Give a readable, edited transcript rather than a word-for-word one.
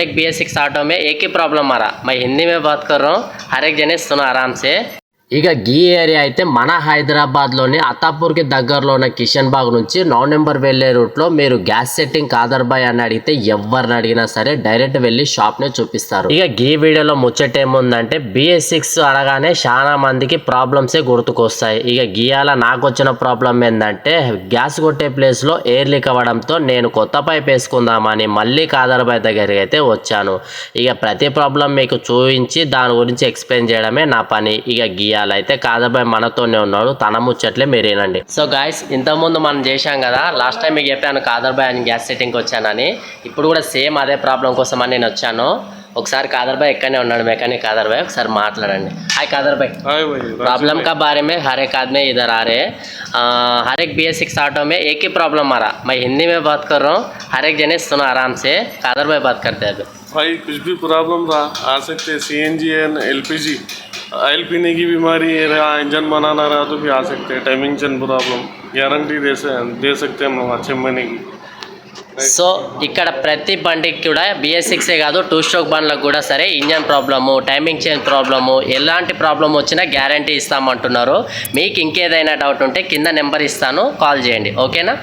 एक BS6 auto में एक ही प्रॉब्लम आ रहा। मैं हिंदी में बात कर रहा हूँ, हर एक जने सुनो आराम से। ఇక గీ ఏరియా అయితే మన హైదరాబాద్లోని అత్తాపూర్కి దగ్గరలో ఉన్న కిషన్ బాగ్ నుంచి 9 నెంబర్ వెళ్ళే రూట్లో మీరు గ్యాస్ సెట్టింగ్ కాదర్ బాయ్ అని అడిగితే ఎవరిని అడిగినా సరే డైరెక్ట్ వెళ్ళి షాప్నే చూపిస్తారు. ఇక గీ వీడియోలో ముచ్చట ఏముందంటే BS6 అనగానే చాలా మందికి ప్రాబ్లమ్సే గుర్తుకొస్తాయి. ఇక గీయాల నాకు వచ్చిన ప్రాబ్లం ఏంటంటే గ్యాస్ కొట్టే ప్లేస్లో ఎయిర్ లీక్ అవ్వడంతో నేను కొత్త పైప్ వేసుకుందామని మళ్ళీ కాదర్ బాయ్ దగ్గరికి అయితే వచ్చాను. ఇక ప్రతి ప్రాబ్లం మీకు చూపించి దాని గురించి ఎక్స్ప్లెయిన్ చేయడమే నా పని. ఇక గీ అయితే కాదర్ బాయ్ మనతోనే ఉన్నాడు, తన ముచ్చట్లే మీరేనండి. సో గాయస్, ఇంతకుముందు మనం చేశాం కదా, లాస్ట్ టైం మీకు చెప్పాను కాదర్ బాయ్ అని గ్యాస్ సెట్టింగ్కి వచ్చానని. ఇప్పుడు కూడా సేమ్ అదే ప్రాబ్లం కోసం అని నేను వచ్చాను. ఒకసారి కాదర్ भाई इक्कने ఉన్నాడు, మెకానిక్ కాదర్ भाई, ఒకసారి మాట్లాడండి. హాయ్ కాదర్ भाई, प्रॉब्लम का बारे में हर एक आदमी इधर आ रहे हैं. हर एक BS6 ऑटो में एक ही प्रॉब्लम आ रहा. मैं हिंदी में बात कर रहा हूँ, हर एक जने सुनो आराम से. कादर भाई बात करते हैं. भाई कुछ भी प्रॉब्लम रहा आ सकते हैं, CNG एंड LPG, ऑयल पीने की बीमारी रहा, इंजन बनाना रहा तो भी आ सकते हैं. टाइमिंग चन प्रॉब्लम गारंटी दे सकते हैं हम लोग 6 महीने की. సో ఇక్కడ ప్రతి బండికి కూడా BS6 కాదు 2 స్ట్రోక్ బండ్లకు కూడా సరే engine problem, timing change problem, ఎలాంటి ప్రాబ్లం వచ్చినా గ్యారంటీ ఇస్తామంటున్నారు. మీకు ఇంకేదైనా డౌట్ ఉంటే కింద నెంబర్ ఇస్తాను, కాల్ చేయండి. ఓకేనా?